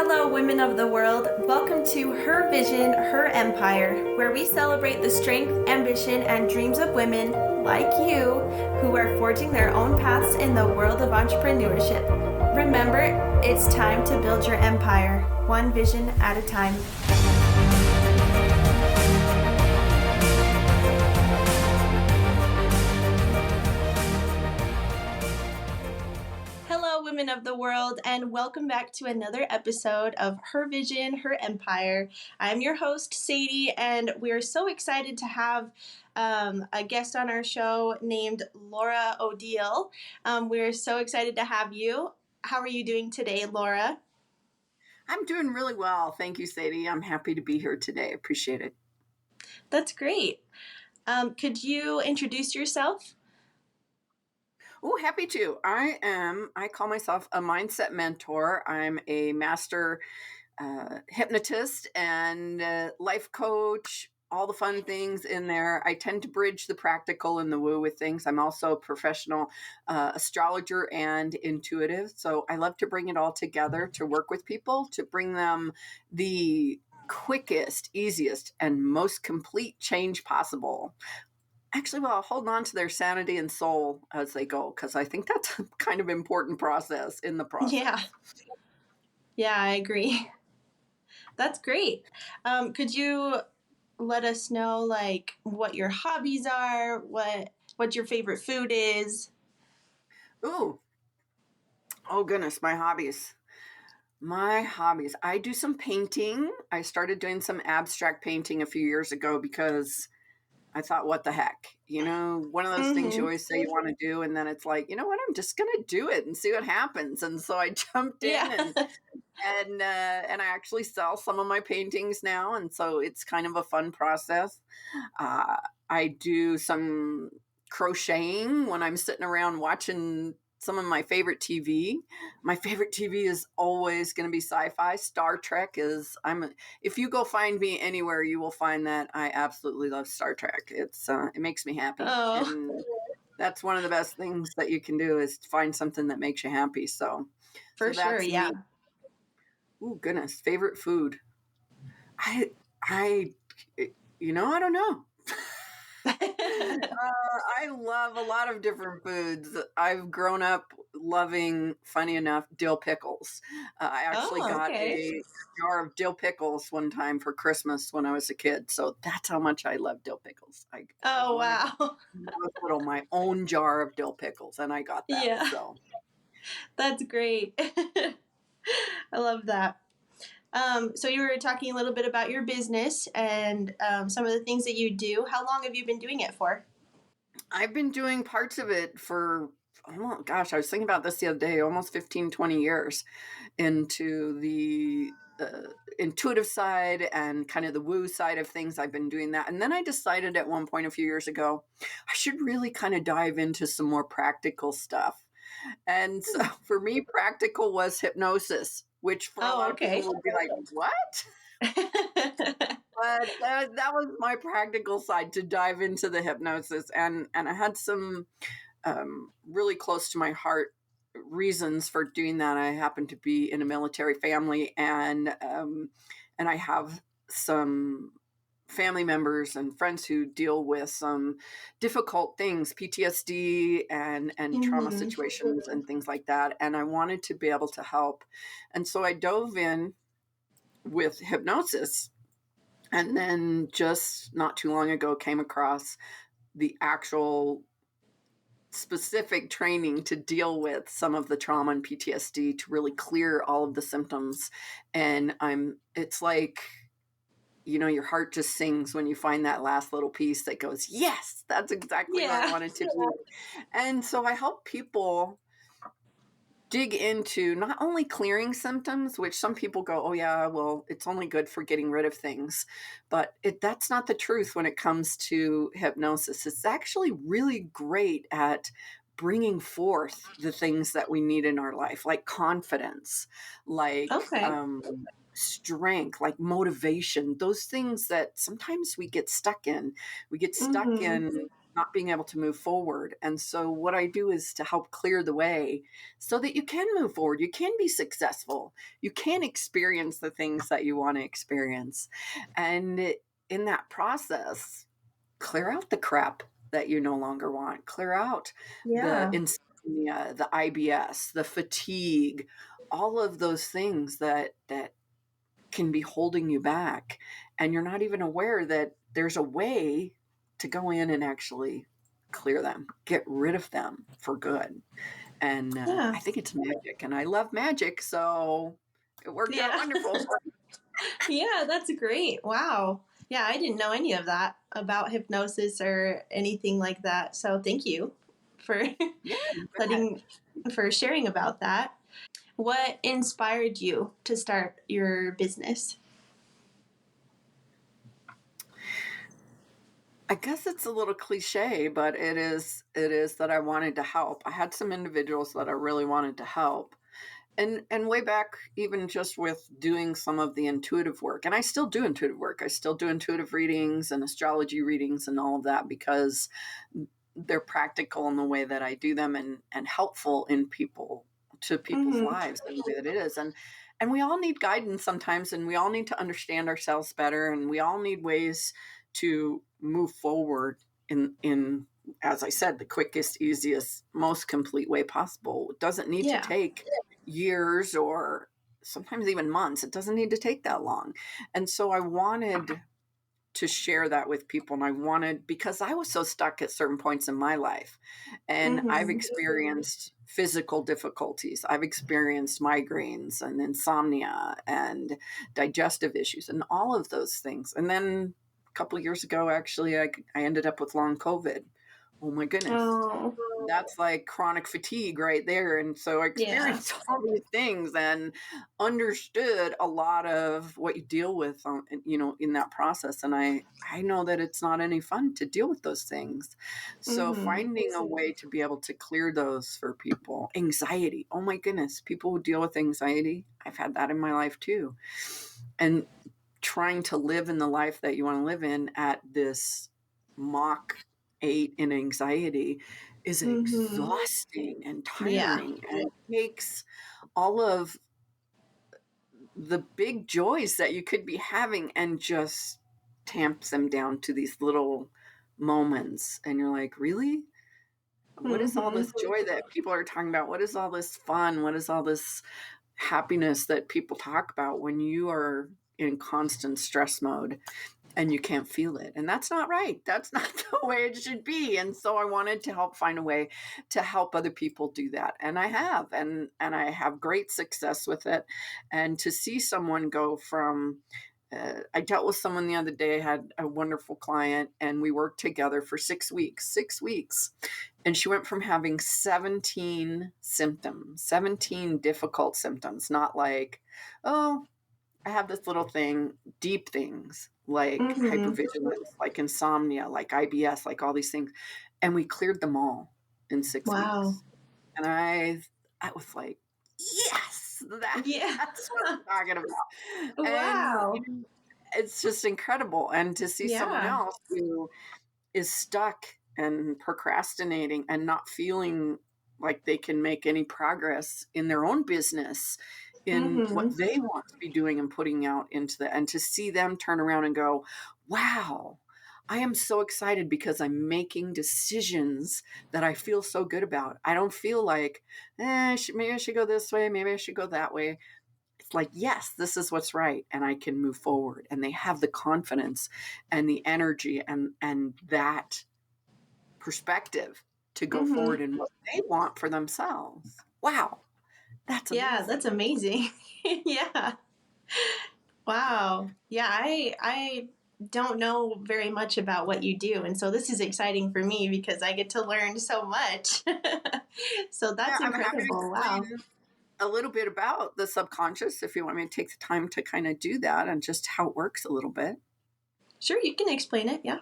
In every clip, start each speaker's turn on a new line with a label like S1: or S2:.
S1: Hello, women of the world. Welcome to Her Vision, Her Empire, where we celebrate the strength, ambition, and dreams of women like you who are forging their own paths in the world of entrepreneurship. Remember, it's time to build your empire, one vision at a time. Hello, women of the world, and welcome back to another episode of Her Vision, Her Empire. I'm your host, Sadie, and we're so excited to have a guest on our show named Laura Odile. We're so excited to have you. How are you doing today, Laura?
S2: I'm doing really well. Thank you, Sadie. I'm happy to be here today. Appreciate it.
S1: That's great. Could you introduce yourself?
S2: Oh, happy to. I call myself a mindset mentor. I'm a master hypnotist and life coach, all the fun things in there. I tend to bridge the practical and the woo with things. I'm also a professional astrologer and intuitive. So I love to bring it all together to work with people, to bring them the quickest, easiest, and most complete change possible. Actually, well, holding on to their sanity and soul as they go, because I think that's a kind of important process in the
S1: Yeah,
S2: process.
S1: yeah, I agree. That's great. Could you let us know what your hobbies are, what your favorite food is?
S2: Ooh, oh goodness, my hobbies. My hobbies. I do some painting. I started doing some abstract painting a few years ago because I thought, what the heck? One of those things you
S1: Mm-hmm.
S2: always say you want to do, and then it's like, you know what? I'm just going to do it and see what happens. And so I jumped in
S1: Yeah.
S2: and I actually sell some of my paintings now, and so it's kind of a fun process. Uh, I do some crocheting when I'm sitting around watching some of my favorite TV. My favorite TV is always going to be sci-fi. Star Trek is. If you go find me anywhere, you will find that I absolutely love Star Trek. It makes me happy,
S1: Oh,
S2: and that's one of the best things that you can do is find something that makes you happy. So,
S1: for
S2: so
S1: sure.
S2: that's me.
S1: Yeah.
S2: Oh goodness, favorite food. I I I don't know. I love a lot of different foods. I've grown up loving, funny enough, dill pickles. I actually
S1: Oh,
S2: got
S1: okay.
S2: a jar of dill pickles one time for Christmas when I was a kid. So that's how much I love dill pickles. I
S1: Oh,
S2: wanted
S1: wow.
S2: my own jar of dill pickles, and I got that.
S1: Yeah,
S2: So
S1: that's great. I love that. So you were talking a little bit about your business and some of the things that you do. How long have you been doing it for?
S2: I've been doing parts of it for, oh gosh, I was thinking about this the other day, almost 15, 20 years into the intuitive side and kind of the woo side of things. I've been doing that. And then I decided at one point a few years ago, I should really kind of dive into some more practical stuff. And so for me, practical was hypnosis, which for a
S1: Oh,
S2: lot of people
S1: okay.
S2: would be like, what? But that was my practical side to dive into the hypnosis, and I had some really close to my heart reasons for doing that. I happen to be in a military family, and I have some family members and friends who deal with some difficult things, PTSD and trauma
S1: Mhm.
S2: situations and things like that. And I wanted to be able to help, and so I dove in with hypnosis, and then just not too long ago came across the actual specific training to deal with some of the trauma and PTSD to really clear all of the symptoms. And it's like, your heart just sings when you find that last little piece that goes, yes, that's exactly where I
S1: Yeah.
S2: wanted to be. And so I help people dig into not only clearing symptoms, which some people go, oh yeah, well, it's only good for getting rid of things, but that's not the truth when it comes to hypnosis. It's actually really great at bringing forth the things that we need in our life, like confidence, like
S1: Okay.
S2: strength, like motivation, those things that sometimes we get stuck in. We get stuck
S1: Mhm.
S2: in not being able to move forward. And so what I do is to help clear the way so that you can move forward. You can be successful. You can experience the things that you want to experience. And in that process, clear out the crap that you no longer want. Clear out the
S1: Yeah.
S2: insomnia, the IBS, the fatigue, all of those things that can be holding you back. And you're not even aware that there's a way to go in and actually clear them, get rid of them for good. And
S1: Yeah.
S2: I think it's magic, and I love magic, so it worked out
S1: Yeah.
S2: wonderful.
S1: Yeah, that's great. Wow. Yeah, I didn't know any of that about hypnosis or anything like that. So thank you for
S2: Yeah, you bet.
S1: letting for sharing about that. What inspired you to start your business?
S2: I guess it's a little cliche, but it is that I wanted to help. I had some individuals that I really wanted to help. And way back, even just with doing some of the intuitive work, and I still do intuitive work. I still do intuitive readings and astrology readings and all of that because they're practical in the way that I do them, and helpful in people's
S1: Mm-hmm.
S2: lives in the way that it is. And we all need guidance sometimes, and we all need to understand ourselves better, and we all need ways to move forward in as I said, the quickest, easiest, most complete way possible. It doesn't need to
S1: Yeah.
S2: take years or sometimes even months. It doesn't need to take that long. And so I wanted to share that with people, and I wanted, because I was so stuck at certain points in my life, and I've
S1: Mm-hmm.
S2: experienced physical difficulties. I've experienced migraines and insomnia and digestive issues and all of those things. And then a couple of years ago, actually, I ended up with long COVID. Oh my goodness,
S1: Oh,
S2: that's like chronic fatigue right there. And so I
S1: yeah.
S2: experienced all these things and understood a lot of what you deal with, in that process. And I know that it's not any fun to deal with those things. So
S1: Mm-hmm.
S2: finding a way to be able to clear those for people, anxiety. Oh my goodness, people who deal with anxiety, I've had that in my life too. And trying to live in the life that you want to live in at this Mach 8 in anxiety is
S1: Mm-hmm.
S2: exhausting and
S1: Yeah.
S2: tiring, and it takes all of the big joys that you could be having and just tamps them down to these little moments. And you're like, really? What is all
S1: Mm-hmm.
S2: this joy that people are talking about? What is all this fun? What is all this happiness that people talk about when you are in constant stress mode and you can't feel it? And that's not right. That's not the way it should be. And so I wanted to help find a way to help other people do that. And I have, and I have great success with it. And to see someone go from I dealt with someone the other day, had a wonderful client, and we worked together for 6 weeks. 6 weeks. And she went from having 17 symptoms, 17 difficult symptoms, not like, oh, I have this little thing, deep things like
S1: Mm-hmm.
S2: hypervigilance, like insomnia, like IBS, like all these things. And we cleared them all in six
S1: Wow.
S2: weeks. And I was like, yes,
S1: Yeah.
S2: that's what I'm talking about. And
S1: Wow.
S2: it's just incredible. And to see someone
S1: Yeah.
S2: else who is stuck and procrastinating and not feeling like they can make any progress in their own business, in what
S1: Mm-hmm.
S2: they want to be doing and putting out into the, and to see them turn around and go, wow, I am so excited because I'm making decisions that I feel so good about. I don't feel like, maybe I should go this way, maybe I should go that way. It's like, yes, this is what's right, and I can move forward. And they have the confidence and the energy and that perspective to go
S1: Mm-hmm.
S2: forward in what they want for themselves. Wow, that's
S1: Yeah, that's
S2: amazing.
S1: amazing. Yeah. Wow. Yeah, I don't know very much about what you do, and so this is exciting for me because I get to learn so much. So
S2: Yeah,
S1: that's
S2: I'm happy to
S1: incredible. Wow.
S2: explain a little bit about the subconscious if you want me to take the time to kind of do that and just how it works a little bit.
S1: Sure, you can explain it. Yeah.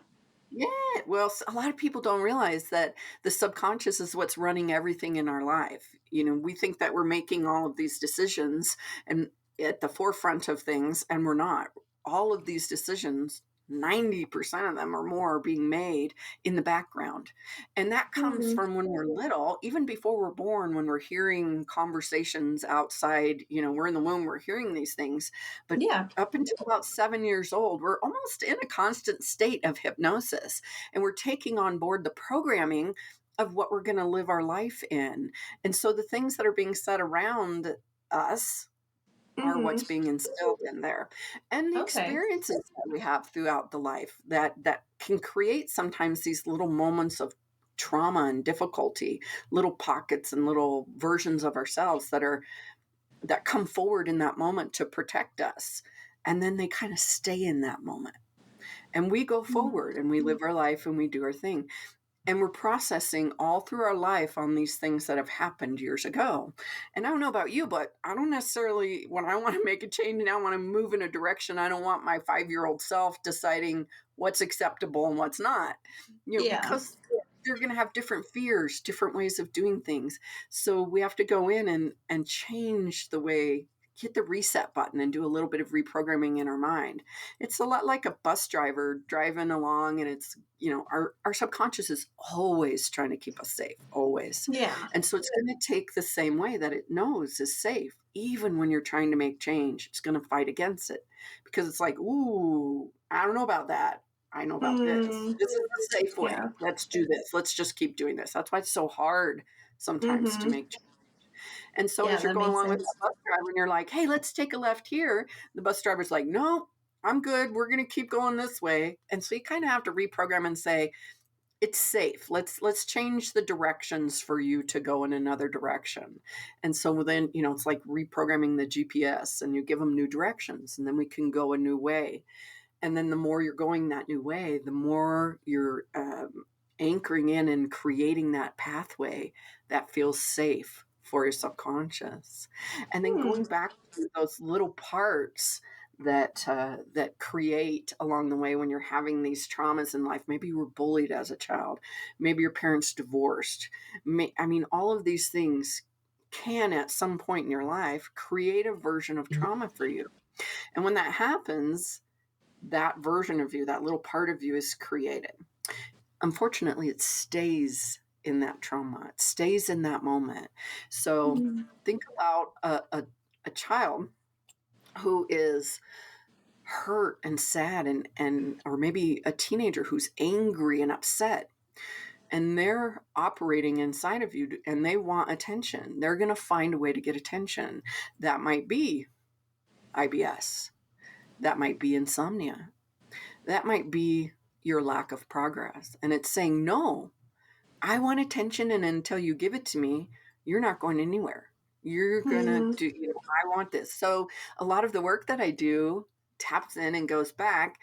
S2: Yeah, well, a lot of people don't realize that the subconscious is what's running everything in our life. We think that we're making all of these decisions and at the forefront of things, and we're not. All of these decisions 90% of them or more are being made in the background. And that comes
S1: Mhm.
S2: from when we're little, even before we're born, when we're hearing conversations outside, we're in the womb, we're hearing these things. But
S1: Yeah.
S2: up until about 7 years old, we're almost in a constant state of hypnosis. And we're taking on board the programming of what we're going to live our life in. And so the things that are being said around us are what's
S1: Mhm.
S2: being instilled in there, and the
S1: Okay.
S2: experiences that we have throughout the life that can create sometimes these little moments of trauma and difficulty, little pockets and little versions of ourselves that come forward in that moment to protect us, and then they kind of stay in that moment, and we go
S1: Mhm.
S2: forward and we live our life and we do our thing. And we're processing all through our life on these things that have happened years ago. And I don't know about you, but I don't necessarily, when I want to make a change and I want to move in a direction, I don't want my 5-year-old self deciding what's acceptable and what's not,
S1: Yeah.
S2: because they're going to have different fears, different ways of doing things. So we have to go in and change the way, hit the reset button and do a little bit of reprogramming in our mind. It's a lot like a bus driver driving along, and it's, our subconscious is always trying to keep us safe, always.
S1: Yeah.
S2: And so it's going to take the same way that it knows is safe. Even when you're trying to make change, it's going to fight against it because it's like, ooh, I don't know about that. I know about this.
S1: Mm.
S2: This is the safe way.
S1: Yeah.
S2: Let's do this. Let's just keep doing this. That's why it's so hard sometimes to
S1: Mhm.
S2: make change. And so
S1: Yeah,
S2: as you're
S1: that
S2: going
S1: makes
S2: along with the
S1: sense.
S2: bus driver and you're like, hey, let's take a left here. The bus driver's like, no, I'm good. We're going to keep going this way. And so you kind of have to reprogram and say, it's safe. Let's change the directions for you to go in another direction. And so then, it's like reprogramming the GPS, and you give them new directions, and then we can go a new way. And then the more you're going that new way, the more you're anchoring in and creating that pathway that feels safe for your subconscious. And then
S1: Hmm.
S2: going back to those little parts that create along the way when you're having these traumas in life. Maybe you were bullied as a child. Maybe your parents divorced. All of these things can at some point in your life create a version of trauma for you. And when that happens, that version of you, that little part of you is created. Unfortunately, it stays in that trauma. It stays in that moment. So
S1: Mm.
S2: think about a child who is hurt and sad and or maybe a teenager who's angry and upset, and they're operating inside of you and they want attention. They're going to find a way to get attention. That might be IBS. That might be insomnia. That might be your lack of progress. And it's saying, no, I want attention. And until you give it to me, you're not going anywhere. You're going to
S1: Mhm.
S2: do, I want this. So a lot of the work that I do taps in and goes back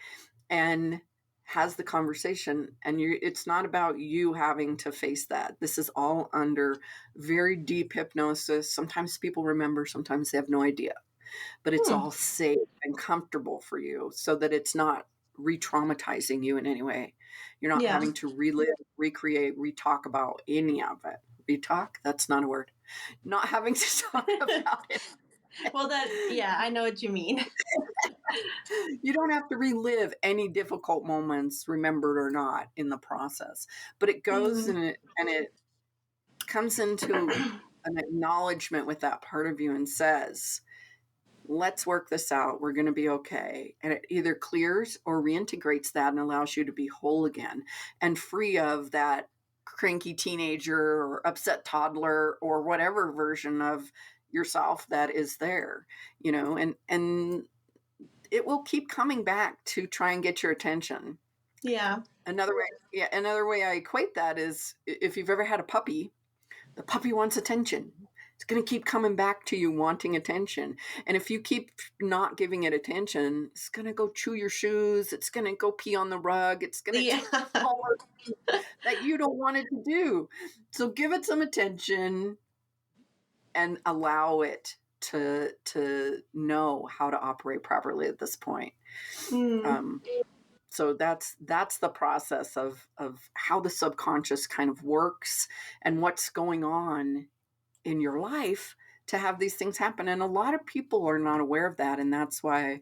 S2: and has the conversation. And it's not about you having to face that. This is all under very deep hypnosis. Sometimes people remember, sometimes they have no idea, but it's
S1: Hmm.
S2: all safe and comfortable for you so that it's not re-traumatizing you in any way. You're not
S1: Yeah.
S2: having to relive, recreate, re-talk about any of it. Re-talk? That's not a word. Not having to talk about it.
S1: Well, yeah, I know what you mean.
S2: You don't have to relive any difficult moments, remembered or not, in the process. But it goes
S1: Mhm.
S2: and it comes into an acknowledgement with that part of you and says, let's work this out. We're going to be okay. And it either clears or reintegrates that and allows you to be whole again and free of that cranky teenager or upset toddler or whatever version of yourself that is there, and it will keep coming back to try and get your attention.
S1: Yeah.
S2: Another way I equate that is if you've ever had a puppy, the puppy wants attention. It's going to keep coming back to you wanting attention. And if you keep not giving it attention, it's going to go chew your shoes. It's going to go pee on the rug. It's going to do
S1: Yeah.
S2: all the things that you don't want it to do. So give it some attention and allow it to know how to operate properly at this point.
S1: Mm.
S2: Um, so that's the process of how the subconscious kind of works and what's going on in your life to have these things happen. And a lot of people are not aware of that. And that's why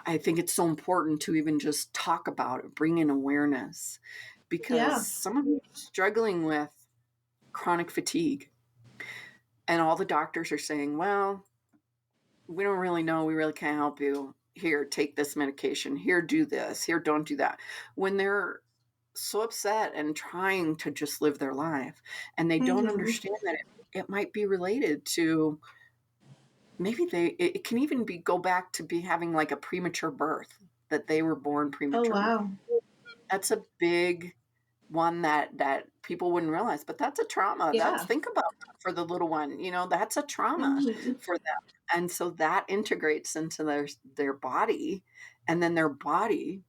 S2: I think it's so important to even just talk about it, bring in awareness, because
S1: Yeah.
S2: some of them are struggling with chronic fatigue. And all the doctors are saying, well, we don't really know. We really can't help you. Here, take this medication. Here, do this. Here, don't do that. When they're so upset and trying to just live their life, and they don't
S1: Mhm.
S2: understand that it might be related to maybe it can even be go back to be having like a premature birth, that they were born
S1: Oh,
S2: prematurely.
S1: wow.
S2: That's a big one that people wouldn't realize, but that's a trauma. That's
S1: Yeah.
S2: think about that for the little one, that's a trauma
S1: Mhm.
S2: for them. And so that integrates into their body, and then their body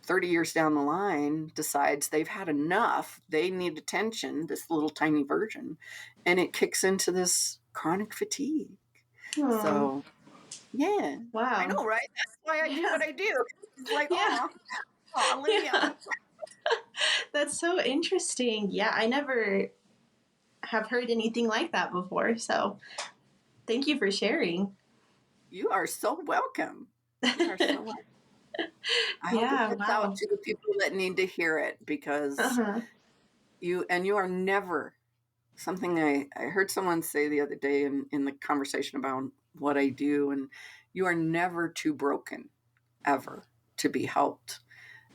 S2: 30 years down the line decides they've had enough, they need attention, this little tiny version, and it kicks into this chronic fatigue.
S1: Aw.
S2: So, yeah, I
S1: Wow.
S2: know, right? That's why I do
S1: Yeah.
S2: what I do. It's like,
S1: Yeah.
S2: oh,
S1: Yeah.
S2: Liam.
S1: That's so interesting. Yeah, I never have heard anything like that before. So thank you for sharing.
S2: You are so welcome. You are so welcome. I hope it
S1: Yeah,
S2: gets out
S1: wow.
S2: to the people that need to hear it, because
S1: Uh-huh.
S2: you are never something I heard someone say the other day in the conversation about what I do, and you are never too broken ever to be helped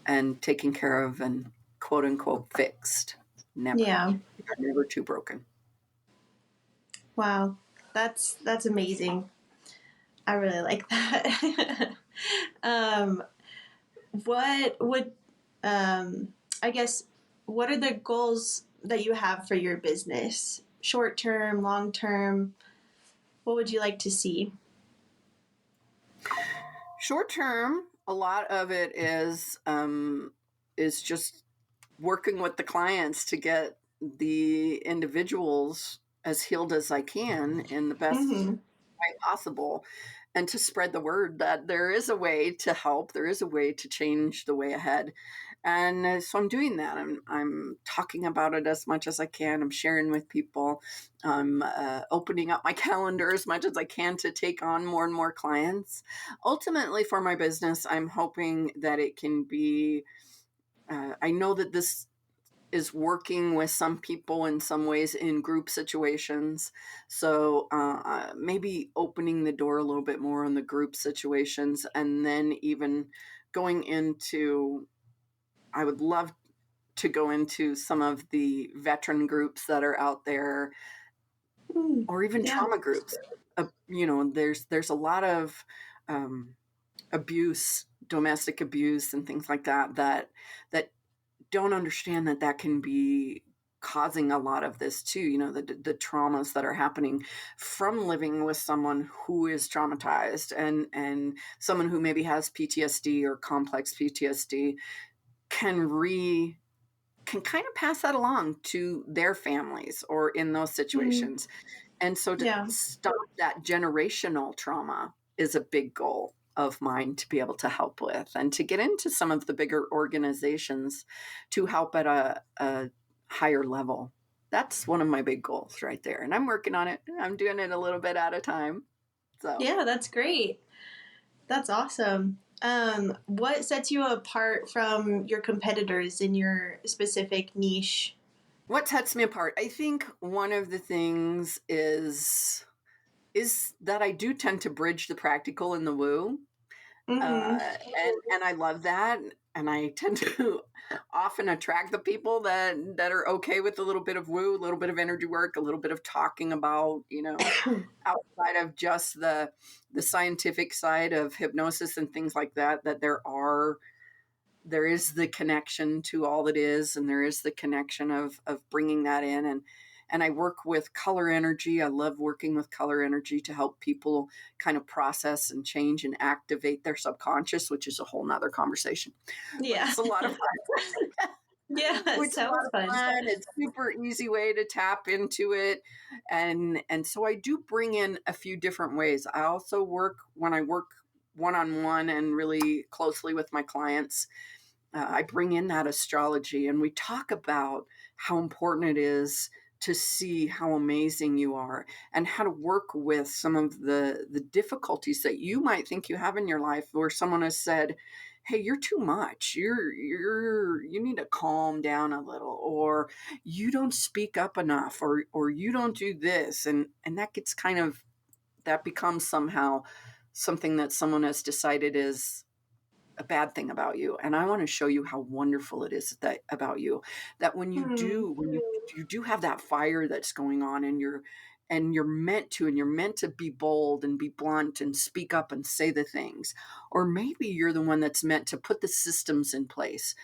S2: and taken care of and quote unquote fixed. Never.
S1: Yeah.
S2: You're never too broken.
S1: Wow. That's amazing. I really like that. um what would um I guess what are the goals that you have for your business? Short term, long term? What would you like to see?
S2: Short term, a lot of it is just working with the clients to get the individuals as healed as I can in the best
S1: Mhm.
S2: way possible, and to spread the word that there is a way to help, there is a way to change the way ahead. And so I'm doing that. I'm talking about it as much as I can. I'm sharing with people. I'm opening up my calendar as much as I can to take on more and more clients. Ultimately, for my business, I'm hoping that it can be. I know that this is working with some people in some ways in group situations. So maybe opening the door a little bit more on the group situations, and then even going into, I would love to go into some of the veteran groups that are out there,
S1: Mm.
S2: or even
S1: Yeah.
S2: trauma groups. There's a lot of abuse, domestic abuse, and things like that don't understand that can be causing a lot of this too. The traumas that are happening from living with someone who is traumatized, and someone who maybe has PTSD or complex PTSD can kind of pass that along to their families or in those
S1: Mm.
S2: situations. And so to
S1: Yeah.
S2: stop that generational trauma is a big goal of mine to be able to help with, and to get into some of the bigger organizations to help at a higher level. That's one of my big goals right there. And I'm working on it. I'm doing it a little bit at a time. So,
S1: Yeah, that's great. That's awesome. What sets you apart from your competitors in your specific niche?
S2: what sets me apart? I think one of the things is that I do tend to bridge the practical and the woo.
S1: Mm-hmm.
S2: And I love that. And I tend to often attract the people that are okay with a little bit of woo, a little bit of energy work, a little bit of talking about, outside of just the scientific side of hypnosis and things like that, that there is the connection to all that is, and there is the connection of bringing that in. And I work with color energy. I love working with color energy to help people kind of process and change and activate their subconscious, which is a whole nother conversation, but
S1: Yeah.
S2: it's a lot of fun.
S1: Yeah, it
S2: Which is a lot
S1: sounds
S2: of
S1: fun.
S2: fun. It's super easy way to tap into it. And so I do bring in a few different ways. I also when I work one-on-one and really closely with my clients, I bring in that astrology, and we talk about how important it is to see how amazing you are and how to work with some of the difficulties that you might think you have in your life, where someone has said, hey, you're too much. You need to calm down a little, or you don't speak up enough, or you don't do this. And that gets that becomes somehow something that someone has decided is a bad thing about you. And I want to show you how wonderful it is that about you, that when you do have that fire that's going on, and you're meant to be bold and be blunt and speak up and say the things. Or maybe you're the one that's meant to put the systems in place,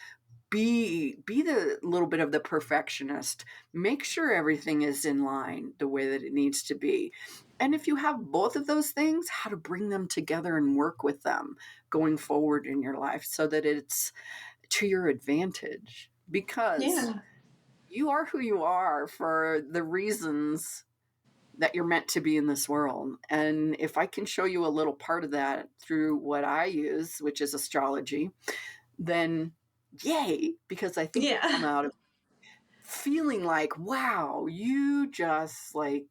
S2: be the little bit of the perfectionist, make sure everything is in line the way that it needs to be. And if you have both of those things, how to bring them together and work with them going forward in your life so that it's to your advantage, because
S1: Yeah.
S2: you are who you are for the reasons that you're meant to be in this world. And if I can show you a little part of that through what I use, which is astrology, then yay, because I think you'll come
S1: Yeah.
S2: out of feeling like, wow, you just like,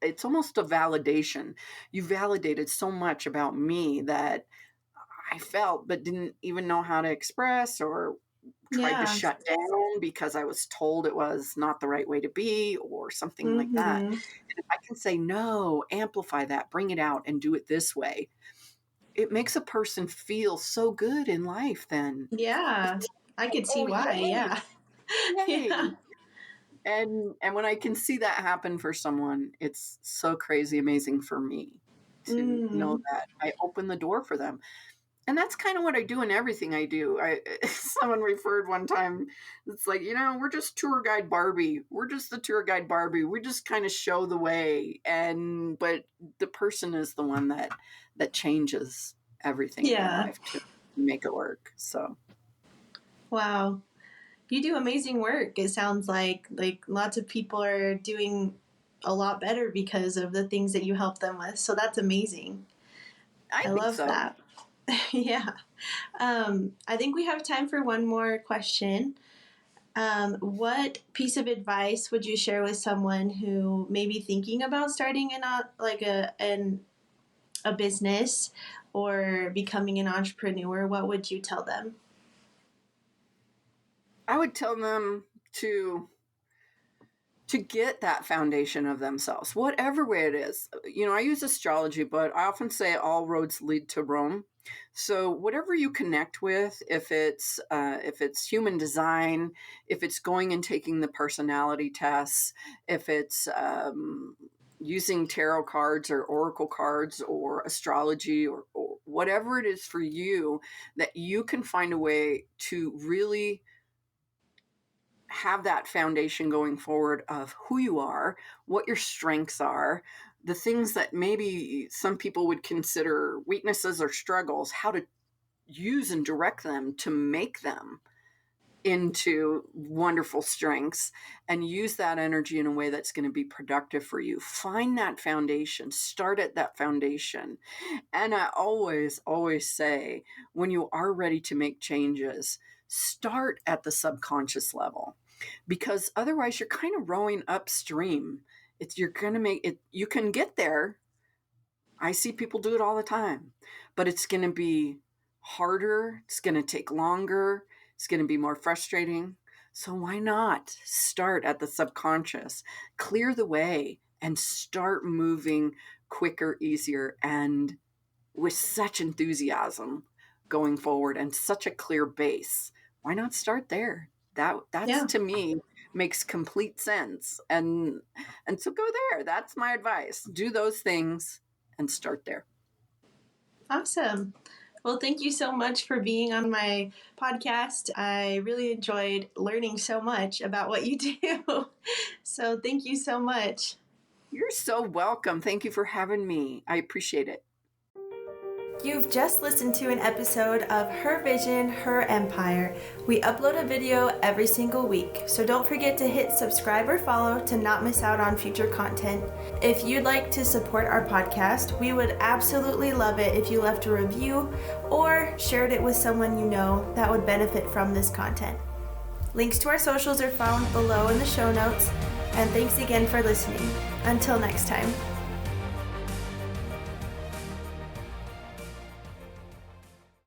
S2: it's almost a validation. You validated so much about me that I felt but didn't even know how to express, or tried to
S1: Yeah.
S2: shut down because I was told it was not the right way to be or something like that.
S1: Mm-hmm.
S2: And if I can say, no, amplify that, bring it out and do it this way, it makes a person feel so good in life then.
S1: Yeah.
S2: It's
S1: I
S2: like,
S1: could see
S2: oh,
S1: why.
S2: yay,
S1: Yeah.
S2: yay.
S1: Yeah.
S2: And when I can see that happen for someone, it's so crazy amazing for me to know
S1: Mm.
S2: that I open the door for them. And that's kind of what I do in everything I do. Someone referred one time, it's like, we're just tour guide Barbie. We're just the tour guide Barbie. We just kind of show the way, but the person is the one that changes everything in their
S1: Yeah.
S2: life to make it work. So
S1: Wow. You do amazing work. It sounds like lots of people are doing a lot better because of the things that you help them with. So that's amazing.
S2: I
S1: I
S2: think
S1: love
S2: so.
S1: that. Yeah. I think we have time for one more question. What piece of advice would you share with someone who may be thinking about starting a business or becoming an entrepreneur? What would you tell them?
S2: I would tell them to get that foundation of themselves, whatever way it is. I use astrology, but I often say all roads lead to Rome. So whatever you connect with, if it's human design, if it's going and taking the personality tests, if it's using tarot cards or oracle cards or astrology, or whatever it is for you, that you can find a way to really have that foundation going forward of who you are, what your strengths are, the things that maybe some people would consider weaknesses or struggles, how to use and direct them to make them into wonderful strengths, and use that energy in a way that's going to be productive for you. Find that foundation, start at that foundation. And I always say, when you are ready to make changes, start at the subconscious level, because otherwise you're kind of rowing upstream. You're going to make it, you can get there. I see people do it all the time, but it's going to be harder. It's going to take longer. It's going to be more frustrating. So why not start at the subconscious, clear the way, and start moving quicker, easier, and with such enthusiasm going forward and such a clear base? Why not start there? That's,
S1: Yeah.
S2: to me, makes complete sense. And so go there. That's my advice. Do those things and start there.
S1: Awesome. Well, thank you so much for being on my podcast. I really enjoyed learning so much about what you do. So, thank you so much.
S2: You're so welcome. Thank you for having me. I appreciate it.
S1: You've just listened to an episode of Her Vision, Her Empire. We upload a video every single week, so don't forget to hit subscribe or follow to not miss out on future content. If you'd like to support our podcast, we would absolutely love it if you left a review or shared it with someone you know that would benefit from this content. Links to our socials are found below in the show notes. And thanks again for listening. Until next time.